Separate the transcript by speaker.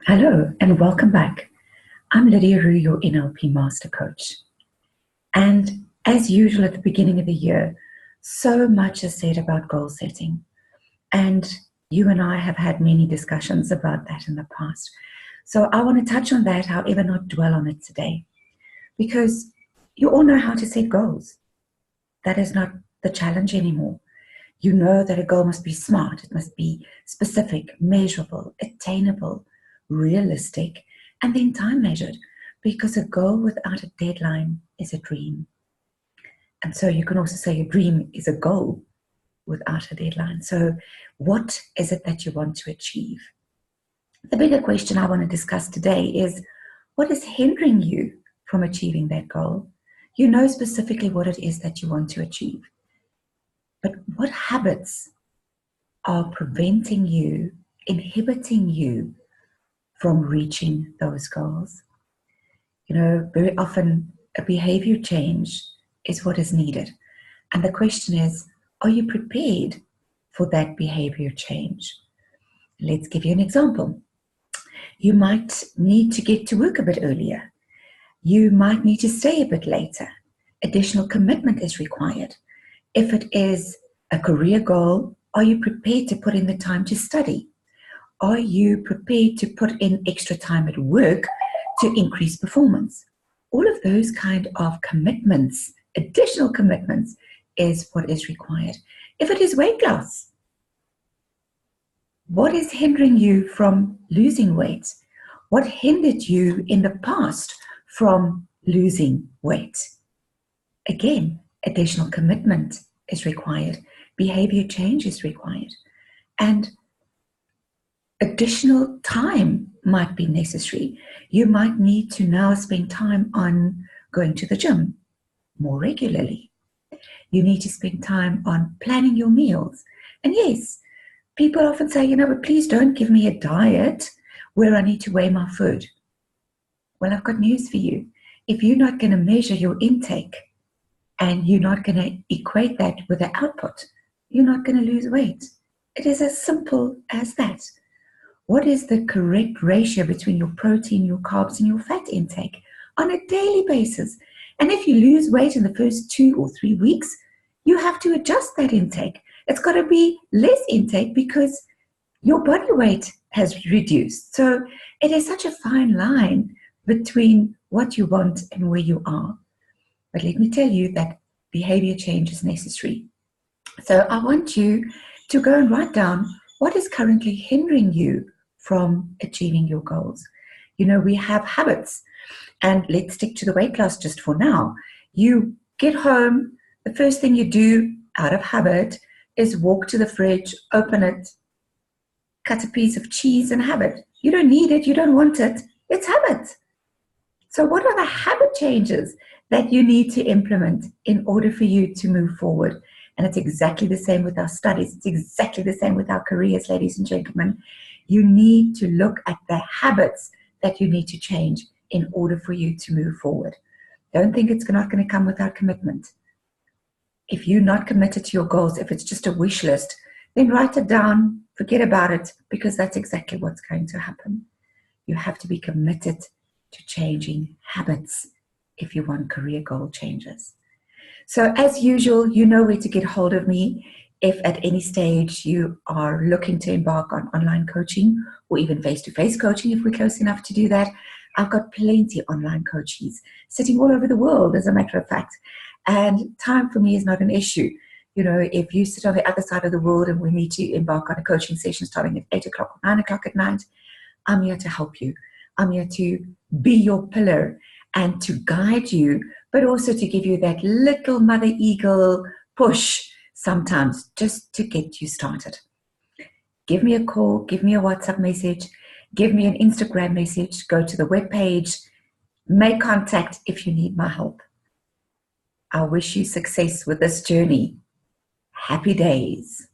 Speaker 1: Hello and welcome back. I'm Lydia Rue, your NLP Master Coach. And as usual at the beginning of the year, so much is said about goal setting. And you and I have had many discussions about that in the past. So I want to touch on that, however, not dwell on it today. Because you all know how to set goals. That is not the challenge anymore. You know that a goal must be smart, it must be specific, measurable, attainable, realistic, and then time measured, because a goal without a deadline is a dream. And so you can also say a dream is a goal without a deadline. So what is it that you want to achieve? The bigger question I want to discuss today is, what is hindering you from achieving that goal? You know specifically what it is that you want to achieve. But what habits are preventing you, inhibiting you from reaching those goals? You know, very often a behavior change is what is needed. And the question is, are you prepared for that behavior change? Let's give you an example. You might need to get to work a bit earlier. You might need to stay a bit later. Additional commitment is required. If it is a career goal, are you prepared to put in the time to study? Are you prepared to put in extra time at work to increase performance? All of those kind of commitments, additional commitments, is what is required. If it is weight loss, what is hindering you from losing weight? What hindered you in the past from losing weight? Again, additional commitment is required. Behavior change is required. And additional time might be necessary. You might need to now spend time on going to the gym more regularly. You need to spend time on planning your meals. And yes, people often say, but please don't give me a diet where I need to weigh my food. Well, I've got news for you. If you're not going to measure your intake and you're not going to equate that with the output, you're not going to lose weight. It is as simple as that. What is the correct ratio between your protein, your carbs, and your fat intake on a daily basis? And if you lose weight in the first 2 or 3 weeks, you have to adjust that intake. It's got to be less intake because your body weight has reduced. So it is such a fine line between what you want and where you are. But let me tell you that behavior change is necessary. So I want you to go and write down what is currently hindering you from achieving your goals. We have habits, and let's stick to the weight loss just for now. You get home, the first thing you do out of habit is walk to the fridge, open it, cut a piece of cheese and have it. You don't need it, you don't want it, it's habit. So what are the habit changes that you need to implement in order for you to move forward? And it's exactly the same with our studies. It's exactly the same with our careers, ladies and gentlemen. You need to look at the habits that you need to change in order for you to move forward. Don't think it's not going to come without commitment. If you're not committed to your goals, if it's just a wish list, then write it down, forget about it, because that's exactly what's going to happen. You have to be committed to changing habits if you want career goal changes. So as usual, you know where to get hold of me. If at any stage you are looking to embark on online coaching or even face-to-face coaching, if we're close enough to do that, I've got plenty of online coaches sitting all over the world, as a matter of fact. And time for me is not an issue. If you sit on the other side of the world and we need to embark on a coaching session starting at 8 o'clock or 9 o'clock at night, I'm here to help you. I'm here to be your pillar and to guide you, but also to give you that little mother eagle push sometimes just to get you started. Give me a call, give me a WhatsApp message, give me an Instagram message, go to the webpage, make contact if you need my help. I wish you success with this journey. Happy days.